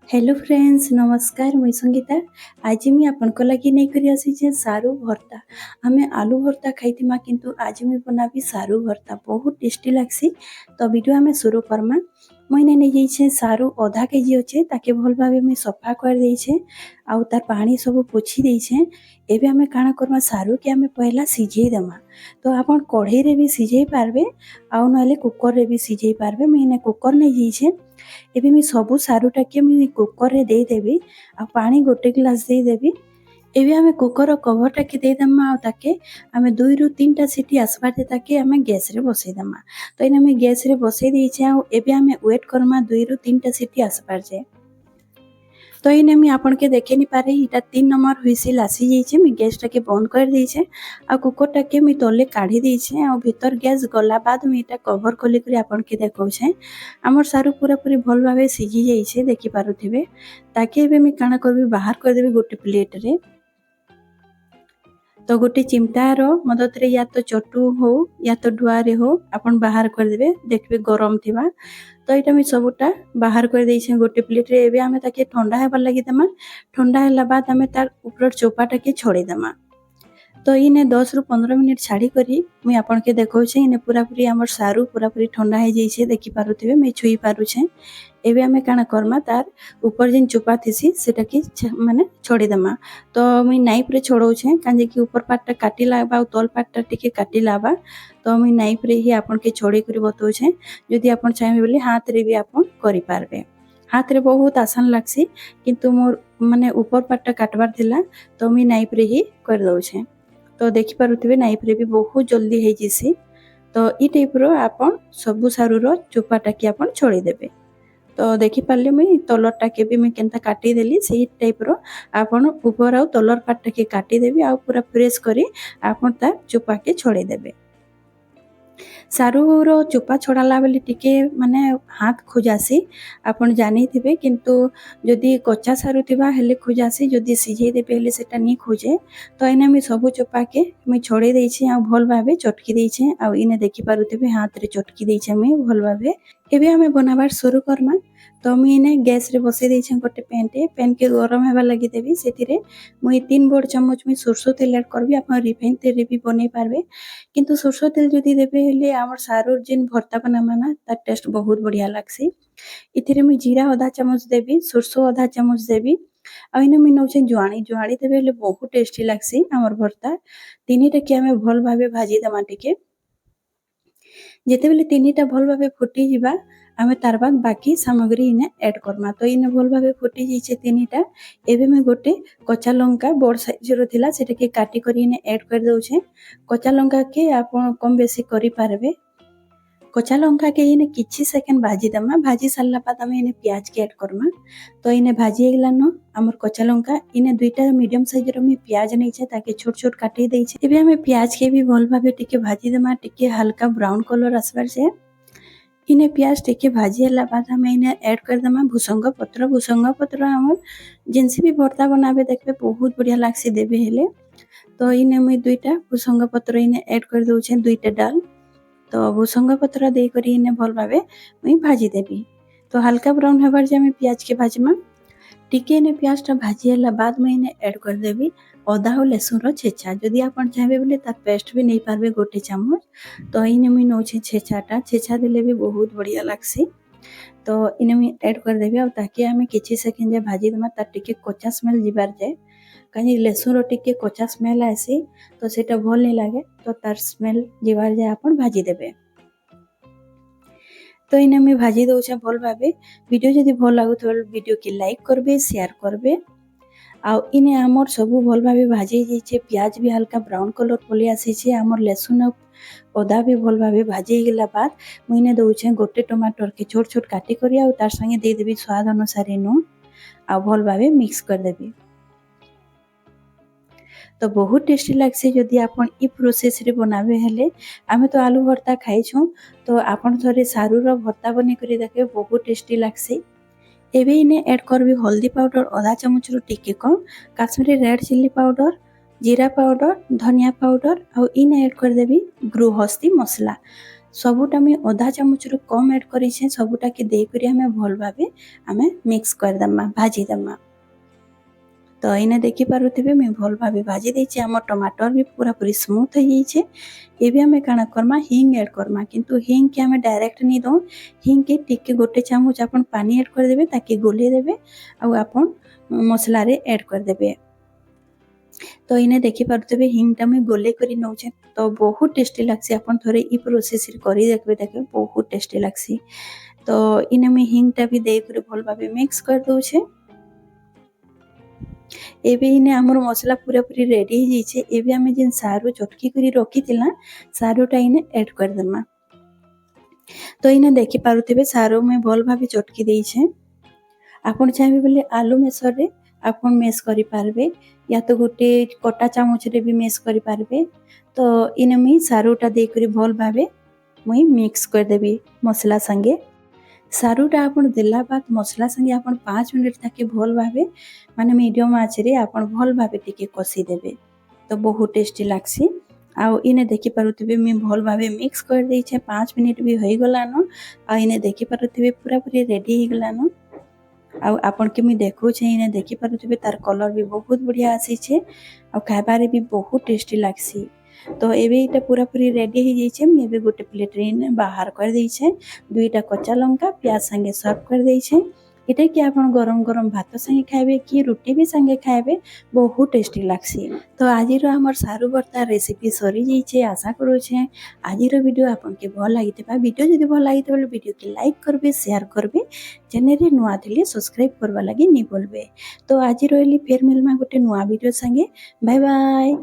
Hello friends नमस्कार मुई संगीता। आज मैं आपनको लगी नहीं करी आसी सारू भर्ता। आमे आलू भर्ता खाइतिमा किंतु आज मैं बनाबी सारू भर्ता बहुत टेस्टी लागसी। तो वीडियो आमे शुरू करमा। मैंने नहीं जाइए सारू आधा केजी अच्छे ताके भल भावे मैं सफा कर देइछे आउ तार पानी सब पोछी देइछे। एबे आमे काना करमा सारू के आमे पहला सिझेई देमा। तो आपण कढ़ई रे भी सिझेई पारबे आउ नले कुकर रे भी सिझेई पारबे। मैं कुकर नहीं जाइए एबे मैं सबू सारूटा के मैं कुकर रे दे देबी आ पानी गोटे गिलास दे देबी। एबे आमे कुकर कवर टाके दे दमा आ ताके आमे 2 रु 3 टा सीटी आसबार दे ताके आमे गैस रे बसई दमा। तो इने आमे गैस रे बसई देइछे आ एबे आमे वेट करमा 2 रु 3 टा सीटी आसबार जे। तो इने मैं आपन के देखे नहीं पारे इटा 3 नंबर हुइसिल आसी जाइछे। मैं गैस टाके बंद कर देइछे आ कुकर टाके मैं तले काढी देइछे आ भीतर गैस गला बाद मैं इटा कवर खोली करी आपन के देखौछे। हमर सारू पूरा पूरी भल भाबे सिझी जाइछे देखि पारुथिबे। ताके एबे मैं काना करबी बाहर कर देबी गोटे प्लेट रे। तो गोटे चिमटार मदद रे या तो चटू हो या तो डुआरे हो अपन बाहर कर देबे देखबे गरम थिबा। तो यहाँ मैं सबूटा बाहर कर देइछे गोटे प्लेट रे। एबे आमे ताके ठंडा हेबार लागि देमा। ठंडा होला बाद आमे तार ऊपर चोपाटा के छोड़ी देमा। तो इने 10 रु 15 मिनिट छाड़ी करी मुई आपन के देखौछे। इने पूरा पूरी हमर सारू पूरा पूरी ठंडा हे जाइछे देखि पारुथिबे मैं छुई पारुछे। एबे आमे काना करमा तार ऊपर जेन चोपा थिसी सेटा के माने छोड़ी देमा। तो मुई नाइफ रे छोड़ौछे काजे कि ऊपर पार्टटा काटी लाबा तल पार्टटा टिके काटी लाबा। तो मुई नाइफ रे ही आपन के छोड़ी करी बतौछे। जदि आपन चाहे बोले हाथ रे भी आपन करि पारबे। हाथ रे बहुत आसान लागसी किंतु मोर माने ऊपर पार्टटा काटबार थिला तो मुई नाइफ रे ही कर दौछे। तो देखि पारुथिबे नाइफ रे भी बहुत जल्दी हे जिसी। तो ई टाइप रो आपन सबु सारू रो चोपाटा के आपन छोड़ी देबे। तो देखि पारले मुई तलर टाके भी मैं केनता काटी देली सेही टाइप रो आपन ऊपर आउ तलर पार्ट टाके काटी देबी आ पूरा प्रेस करी आपन तार चोपा के छोड़ी देबे। सारू रो चोपा छोड़ाला बेले टिके माने हाथ खोजासी आपन जानी थिबे किंतु जदि कच्चा सारू थिबा हेले खोजासी जदि सिझेई देबे हेले सेटा नी खोजे। तो इने मैं सबु चोपा के मैं छोड़ी देइछे आ भल भाबे चटकी देइछे आ इने देखि पारुथिबे हाथ रे चटकी देइछे मैं भल भाबे। एबे आमे बनाबार शुरू करमा। तो मुई इने गैस रे बसई देइछे गोटे पैन के गरम हेबा लागि देबी। सेतिरे मुई 3 बड़ चम्मच मुई सरसो तेल ऐड करबी। आपन रिफाइन तेल रे भी बनै पारबे किंतु सरसो तेल जदि देबे हेले हमर सारूर जेन भर्ता बनामा ना तार टेस्ट बहुत बढ़िया लागसी। इथिरे मुई जीरा आधा चामच देबी सरसो आधा चामच देबी आ इने मुई नौछे जुआणी देबे हेले बहुत टेस्टी लागसी हमर भर्ता। तीनीटा के आमे भल भाबे भाजी देमा टिके। जेतेबेले तीनीटा भल भाबे फुटी जिबा आमे तार बाद बाकी सामग्री इने ऐड करमा। तो इने भल भाबे फुटी जाइछे तीनीटा। एबे मैं गोटे कच्चा लंका बड़ साइज रो थिला सेटा के काटी करी इने ऐड कर दउछे। कच्चा लंका के आपन कम बेसी करि पारबे। कच्चा लंका के इने किछि सेकेंड भाजी देमा। भाजी सारला बाद आमे इने प्याज के ऐड करमा। तो इने भाजी गेलानो हमर कच्चा लंका इने दुईटा मीडियम साइज रो मैं प्याज नैछे ताके छोट छोट काटी देइछे। एबे आमे प्याज के भी भल भाबे टिके भाजी देमा टिके हल्का ब्राउन कलर आसबार जे। इने प्याज टिके भाजी होला बाद आमे इने ऐड कर देमा भुसंग पत्र हमर जेनसी भी भर्ता बनाबे देखबे बहुत बढ़िया लागसी देबे हेले। तो इने मुई दुईटा भुसंग पत्र इने ऐड कर दउछे दुईटा डाल। तो भुसंग पत्र दे करी इने भल भाबे मुई भाजी देबी। तो हल्का ब्राउन हेबार जे मैं प्याज के भाजमा टिके इने प्याजटा भाजी होला बाद मुई इने ऐड कर देबी अदा और लहसुन रो छेचा। जदि आपन चाहबे बोले तार पेस्ट भी नहीं पारबे गोटे चामच। तो इने मुई नौछे छेचा देले भी बहुत बढ़िया लागसी। तो इने मुई ऐड कर देबी आ ताके आमे किछि सेकेंड जे भाजी देमा तार टिके कच्चा स्मेल जिबार जाए। कहीं लहसुन रो टिके कच्चा स्मेल आसी तो सेटा भल नहीं लागे। तो तार स्मेल जिबार जाए आपन भाजी देबे। तो इने मैं भाजी दउछे भल भाबे। वीडियो जदि भल लागुथबे वीडियो के लाइक करबे शेयर करबे। आउ इने हमर सबु भल भाबे भाजी जाइछे प्याज भी हल्का ब्राउन कलर पलि आसीछे। हमर लहसुन अदा भी भल भाबे भाजी गेला बाद मुई इने दउछे गोटे टमाटर के छोट छोट काटी करी आ तार संगे दे देबी स्वाद अनुसार नून आ भल भाबे मिक्स कर देबी। तो बहुत टेस्टी लागसी जदि आपन ई प्रोसेस रे बनाबे हेले। आमे तो आलू भर्ता खाइछू तो आपन थोड़े सारू रो भर्ता बने करी देखबे बहुत टेस्टी लागसी। एबे इने ऐड करबी हल्दी पाउडर आधा चामच रो टिके कम काश्मीरी रेड चिल्ली पाउडर जीरा पाउडर धनिया पाउडर आ इने ऐड कर देबी गृहस्थी मसला सबुटा मुई अधा चामच रु कम ऐड करिछे सबुटा के देई करी हमें भल भाबे हमें मिक्स कर दमा भाजी दमा। तो इने देखि पारुथिबे मुई भल भाबे भाजी देछि हमर टमाटर भी पूरा पूरी स्मूथ हो जाइछे। एबे हमें काना करमा हिंग ऐड करमा किंतु हिंग के हमें डायरेक्ट नहीं दो हिंग के टिके गोटे चामच अपन पानी ऐड कर देबे ताकि गोले देबे आ अपन मसला रे ऐड कर देबे। तो इने देखि पारुथिबे हिंगटा मुई गोले करी नौछे तो बहुत टेस्टी लागसी अपन थोरे ई प्रोसेस रे करी देखबे बहुत टेस्टी लागसी। तो इने मुई हिंगटा भी दे करी भल भाबे मिक्स कर दोछे। एबे इने हमर मसला पूरा पूरी रेडी हो जाइछे। एबे हमें जिन सारू चटकी करी रखी थिला सारूटा इने ऐड कर देमा। तो इने देखि पारुथिबे सारू में भल भाबे चटकी देइछे। आपण चाहे बोले आलू मेसर रे आपण मेस करि पारबे या तो गोटे कटा चामच रे भी मेस करि पारबे। तो इने मुई सारूटा दे करी भल भाबे मुई मिक्स कर देबी मसला संगे। सारूटा आपण देला बाद मसला संगे आपण 5 मिनिट तक भल भाबे माने मीडियम आंच रे आपण भल भाबे टिके कसी देबे तो बहुत टेस्टी लागसी। आउ इने देखि पारुथिबे मी भल भाबे मिक्स कर देइछे 5 मिनिट भी होई गलानो। आ इने देखि पारुथिबे पूरा पूरी रेडी हो गलानो। आउ आपण के मी देखौ छै इने देखि पारुथिबे तार कलर भी बहुत बढ़िया आसी छे आ खाइबारे भी बहुत टेस्टी लागसी। तो एबे इटा पूरा पूरी रेडी हो जाइछे मैं एबे गोटे प्लेट रे बाहर कर देइछे। दुईटा कच्चा लंका प्याज संगे सर्व कर देइछे। इटा कि आपण गरम गरम भात संगे खाइबे कि रोटी भी संगे खाइबे बहुत टेस्टी लागसी। तो आजिर हमर सारू भर्ता रेसिपी सरी जाइछे आशा करू छे आजिर वीडियो आपन के भल लागितबा वीडियो जदि भल लागित बोले वीडियो के लाइक करबे शेयर करबे चैनल रे नुआ थिले सब्सक्राइब करबा लागि नि बोलबे। तो आज रहली फेर मिलमा गोटे नुआ वीडियो संगे बाय बाय।